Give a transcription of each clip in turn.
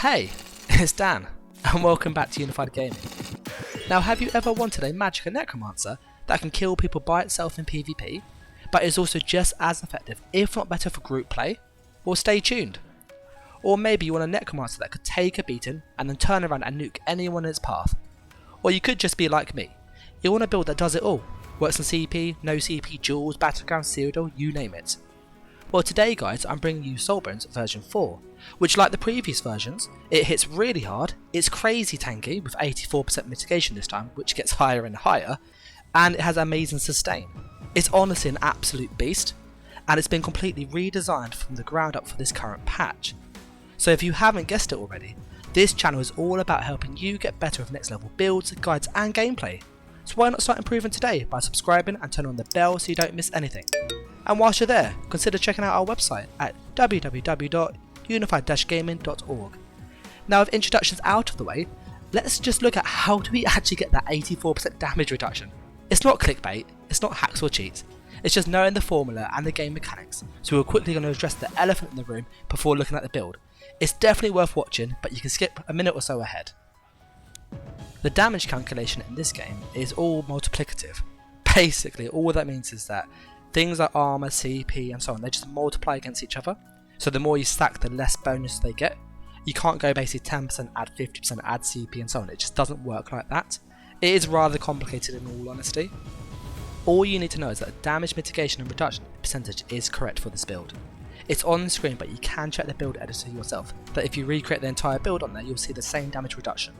Hey, it's Dan, and welcome back to Unified Gaming. Now, have you ever wanted a Magicka necromancer that can kill people by itself in PvP, but is also just as effective, if not better, for group play? Well, stay tuned. Or maybe you want a necromancer that could take a beating and then turn around and nuke anyone in its path. Or you could just be like me. You want a build that does it all. Works on CP, no CP, duels, battleground, Cyrodiil, you name it. Well, today guys, I'm bringing you Soulbones version 4, which, like the previous versions, it hits really hard, it's crazy tanky with 84% mitigation this time, which gets higher and higher, and it has amazing sustain. It's honestly an absolute beast, and it's been completely redesigned from the ground up for this current patch. So if you haven't guessed it already, this channel is all about helping you get better with next level builds, guides and gameplay. So why not start improving today by subscribing and turn on the bell so you don't miss anything. And whilst you're there, consider checking out our website at www.unified-gaming.org. Now, with introductions out of the way, let's just look at how do we actually get that 84% damage reduction. It's not clickbait, it's not hacks or cheats, it's just knowing the formula and the game mechanics, so we're quickly going to address the elephant in the room before looking at the build. It's definitely worth watching, but you can skip a minute or so ahead. The damage calculation in this game is all multiplicative. Basically, all that means is that things like armor, CP and so on, they just multiply against each other. So the more you stack, the less bonus they get. You can't go basically 10% add 50% add CP and so on. It just doesn't work like that. It is rather complicated in all honesty. All you need to know is that the damage mitigation and reduction percentage is correct for this build. It's on the screen, but you can check the build editor yourself, that if you recreate the entire build on there, you'll see the same damage reduction.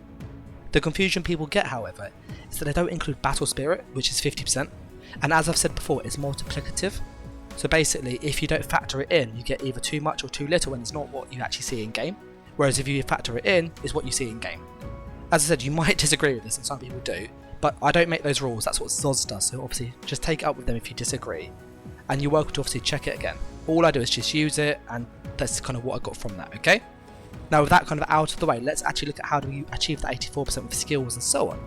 The confusion people get, however, is that they don't include battle spirit, which is 50%, and as I've said before, it's multiplicative. So basically, if you don't factor it in, you get either too much or too little, and it's not what you actually see in game, whereas if you factor it in, it's what you see in game. As I said, you might disagree with this, and some people do, but I don't make those rules, that's what Zoz does, so obviously just take it up with them if you disagree, and you're welcome to obviously check it again. All I do is just use it, and that's kind of what I got from that, okay? Now with that kind of out of the way, let's actually look at how do we achieve the 84% with skills and so on.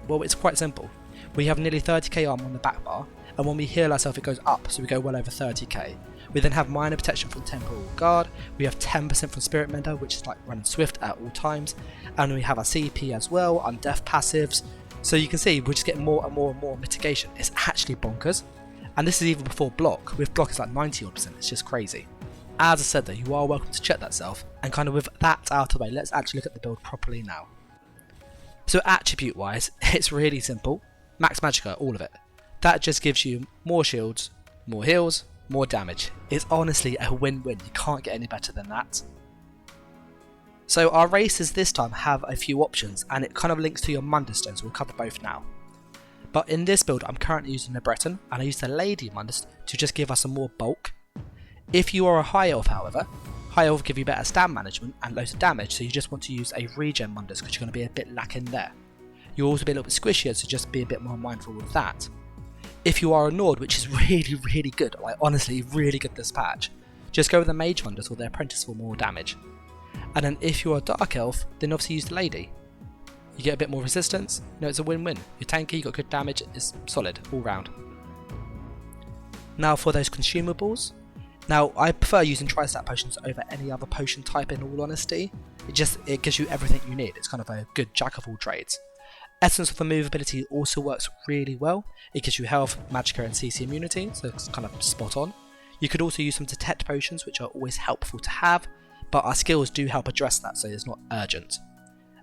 Well, it's quite simple. We have nearly 30k armor on the back bar, and when we heal ourselves it goes up, so we go well over 30k. We then have minor protection from temporal guard, we have 10% from spirit mender, which is like running swift at all times, and we have our CP as well, undeath passives, so you can see we're just getting more and more and more mitigation. It's actually bonkers, and this is even before block. With block it's like 90%, it's just crazy. As I said though, you are welcome to check that self, and kind of with that out of the way, let's actually look at the build properly now. So attribute wise, it's really simple. Max Magicka, all of it. That just gives you more shields, more heals, more damage. It's honestly a win-win, you can't get any better than that. So our races this time have a few options, and it kind of links to your Mundus stones, we'll cover both now. But in this build I'm currently using the Breton, and I use the Lady Mundus to just give us some more bulk. If you are a High Elf however, High Elf give you better stam management and loads of damage, so you just want to use a regen Mundus because you're going to be a bit lacking there. You'll also be a little bit squishier, so just be a bit more mindful with that. If you are a Nord, which is really good, like honestly really good this patch, just go with the Mage Mundus or the Apprentice for more damage. And then if you're a Dark Elf, then obviously use the Lady. You get a bit more resistance, it's a win-win. You're tanky, you got good damage, it's solid all round. Now for those consumables. Now I prefer using Tri-Stat potions over any other potion type in all honesty. It gives you everything you need, it's kind of a good jack of all trades. Essence of Immovability also works really well. It gives you health, magicka and CC immunity, so it's kind of spot on. You could also use some detect potions, which are always helpful to have, but our skills do help address that, so it's not urgent.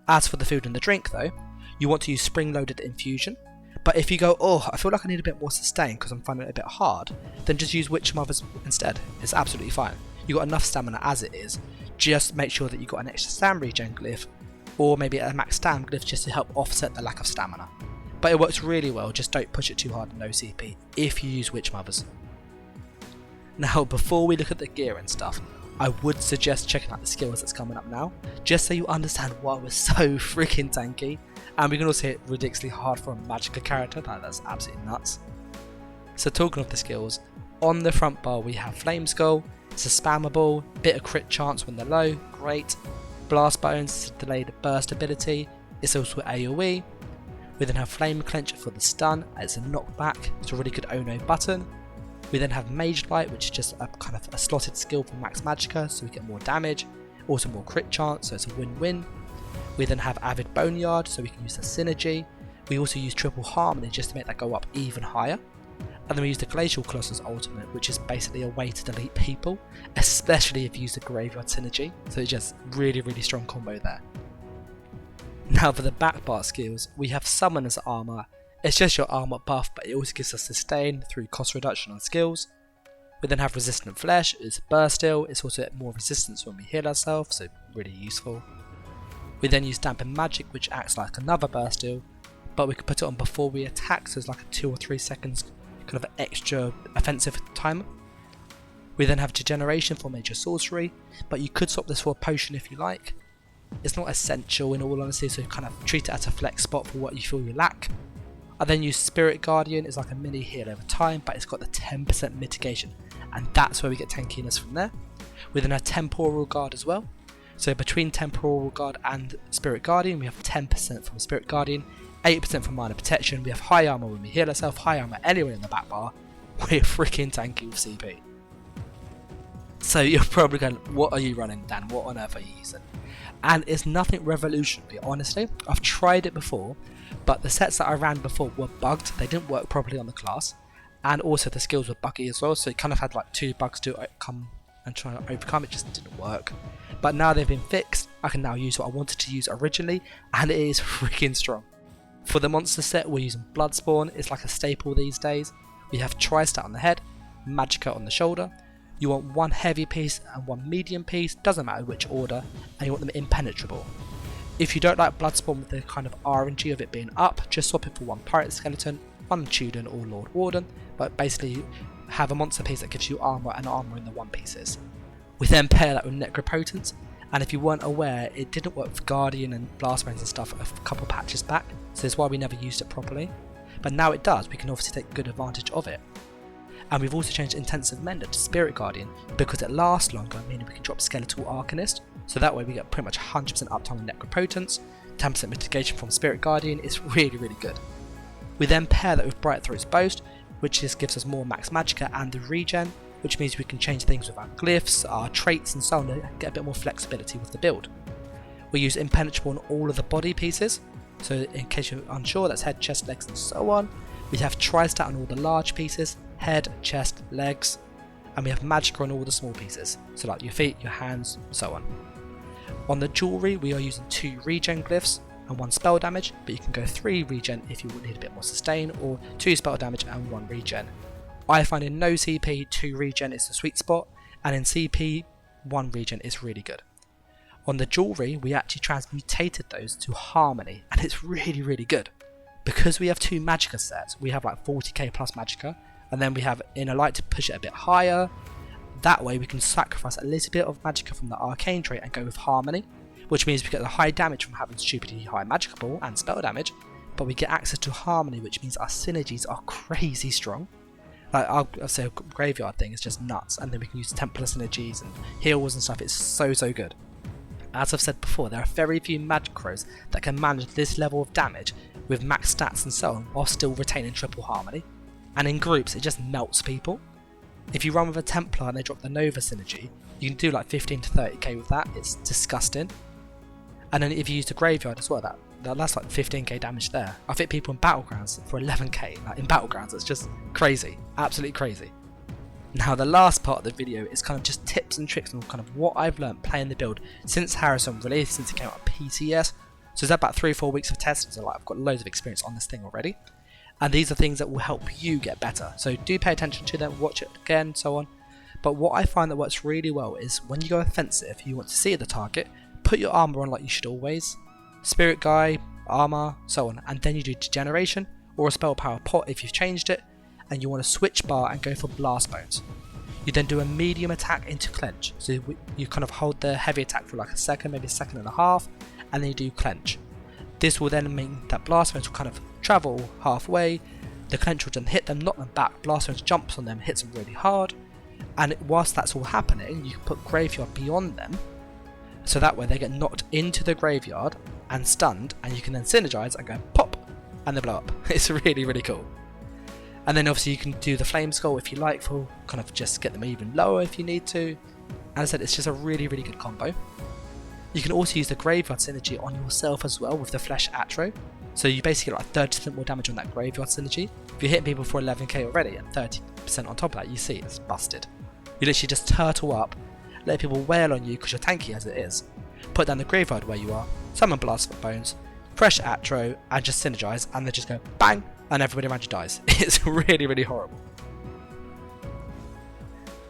As for the food and the drink though, you want to use spring-loaded infusion, but if you go, oh, I feel like I need a bit more sustain because I'm finding it a bit hard, then just use Witch Mothers instead. It's absolutely fine. You've got enough stamina as it is, just make sure that you've got an extra stam regen glyph, or maybe a max stam glyph just to help offset the lack of stamina. But it works really well, just don't push it too hard and no CP if you use Witch Mothers. Now before we look at the gear and stuff, I would suggest checking out the skills that's coming up now, just so you understand why we're so freaking tanky, and we can also hit ridiculously hard for a Magicka character, that's absolutely nuts. So talking of the skills, on the front bar we have Flame Skull, it's a spammable, bit of crit chance when they're low, great. Blast Bones, delayed burst ability, it's also AoE. We then have Flame Clench for the stun, it's a knockback, it's a really good Ono button. We then have Mage Light, which is just a kind of a slotted skill for Max Magicka, so we get more damage. also more crit chance, so it's a win-win. We then have Avid Boneyard, so we can use the synergy. We also use Triple Harmony just to make that go up even higher. And then we use the Glacial Colossus ultimate, which is basically a way to delete people, especially if you use the Graveyard synergy, so it's just really strong combo there. Now for the back bar skills, we have Summoner's Armor. It's just your armor buff, but it also gives us sustain through cost reduction on skills. We then have Resistant Flesh, it's Burst Heal, it's also more resistance when we heal ourselves, so really useful. We then use Dampen Magic, which acts like another Burst Heal, but we can put it on before we attack, so it's like a 2 or 3 seconds kind of extra offensive timer. We then have Degeneration for Major Sorcery, but you could swap this for a potion if you like. It's not essential in all honesty, so kind of treat it as a flex spot for what you feel you lack. I then use Spirit Guardian, it's like a mini heal over time, but it's got the 10% mitigation, and that's where we get tankiness from there. We then have Temporal Guard as well, so between Temporal Guard and Spirit Guardian we have 10% from Spirit Guardian, 8% from Minor Protection, we have high armor when we heal ourselves, high armor anywhere in the back bar, we're freaking tanky with CP. So you're probably going, what are you running, Dan, what on earth are you using? And it's nothing revolutionary, honestly. I've tried it before, but the sets that I ran before were bugged, they didn't work properly on the class, and also the skills were buggy as well, so it kind of had like 2 bugs to come and try to overcome, it just didn't work. But now they've been fixed, I can now use what I wanted to use originally, and it is freaking strong. For the monster set, we're using Bloodspawn, it's like a staple these days. We have Tri-Stat on the head, Magicka on the shoulder. You want 1 heavy piece and 1 medium piece, doesn't matter which order, and you want them impenetrable. If you don't like Bloodspawn with the kind of RNG of it being up, just swap it for 1 Pirate Skeleton, 1 Tudor or Lord Warden, but basically have a monster piece that gives you armor and armor in the 1 pieces. We then pair that with Necropotence, and if you weren't aware, it didn't work for Guardian and Blastbones and stuff a couple patches back, so that's why we never used it properly. But now it does, we can obviously take good advantage of it. And we've also changed Intensive Mender to Spirit Guardian because it lasts longer, meaning we can drop Skeletal Arcanist, so that way we get pretty much 100% uptime on Necropotence, 10% mitigation from Spirit Guardian, it's really good. We then pair that with Bright Throat's Boast, which just gives us more max Magicka and the regen, which means we can change things with our glyphs, our traits and so on to get a bit more flexibility with the build. We use Impenetrable on all of the body pieces, so in case you're unsure, that's head, chest, legs and so on. We have Tri-Stat on all the large pieces, head, chest, legs, and we have Magicka on all the small pieces, so like your feet, your hands, so on. On the jewellery we are using 2 regen glyphs and 1 spell damage, but you can go 3 regen if you need a bit more sustain, or 2 spell damage and 1 regen. I find in no CP 2 regen is the sweet spot, and in CP 1 regen is really good. On the jewellery we actually transmutated those to Harmony, and it's really good. Because we have 2 Magicka sets, we have like 40k plus Magicka, and then we have Inner Light to push it a bit higher. That way we can sacrifice a little bit of Magicka from the Arcane trait and go with Harmony, which means we get the high damage from having stupidly high Magicka ball and spell damage, but we get access to Harmony, which means our synergies are crazy strong. Like I'll say a graveyard thing is just nuts, and then we can use Templar synergies and heals and stuff, it's so good. As I've said before, there are very few Magicros that can manage this level of damage with max stats and so on while still retaining triple Harmony, and in groups it just melts people. If you run with a Templar and they drop the Nova synergy, you can do like 15 to 30k with that, it's disgusting. And then if you use the Graveyard as well, that's like 15k damage there. I've hit people in Battlegrounds for 11k, like in Battlegrounds, it's just crazy, absolutely crazy. Now the last part of the video is kind of just tips and tricks on kind of what I've learnt playing the build since Harrowstorm released, since it came out on PTS. So it's about 3 or 4 weeks of testing, so like I've got loads of experience on this thing already. And these are things that will help you get better. So do pay attention to them, watch it again, so on. But what I find that works really well is when you go offensive, you want to see the target, put your armor on like you should always, Spirit Guy, armor, so on, and then you do Degeneration or a Spell Power Pot if you've changed it, and you want to switch bar and go for Blastbones. You then do a medium attack into clench, so you kind of hold the heavy attack for like a second, maybe a second and a half, and then you do clench. This will then mean that Blastbones will kind of travel halfway, the clench will then hit them, knock them back, Blastbones jumps on them, hits them really hard, and whilst that's all happening, you can put Graveyard beyond them, so that way they get knocked into the Graveyard and stunned, and you can then synergize and go pop, and they blow up. It's really cool. And then obviously you can do the Flame Skull if you like, for kind of just get them even lower if you need to. As I said, it's just a really good combo. You can also use the graveyard synergy on yourself as well with the flesh attro. So you basically get like 30% more damage on that graveyard synergy. If you're hitting people for 11k already and 30% on top of that, you see it's busted. You literally just turtle up, let people wail on you because you're tanky as it is, put down the graveyard where you are, summon Blast Bones, fresh attro, and just synergize, and they just go bang, and everybody around you dies. It's really, really horrible.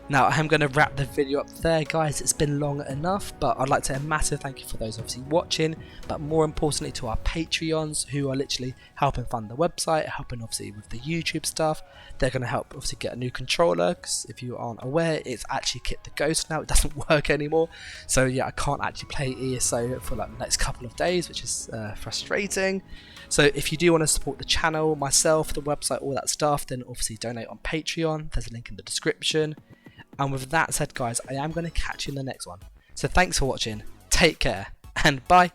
Now I'm going to wrap the video up there, guys. It's been long enough, but I'd like to say a massive thank you for those obviously watching, but more importantly to our Patreons who are literally helping fund the website, helping obviously with the YouTube stuff. They're going to help obviously get a new controller, because if you aren't aware, it's actually Kit the Ghost now. It doesn't work anymore, so yeah, I can't actually play ESO for like the next couple of days, which is frustrating. So if you do want to support the channel, myself, the website, all that stuff, then obviously donate on Patreon. There's a link in the description. And with that said, guys, I am going to catch you in the next one. So thanks for watching, take care, and bye.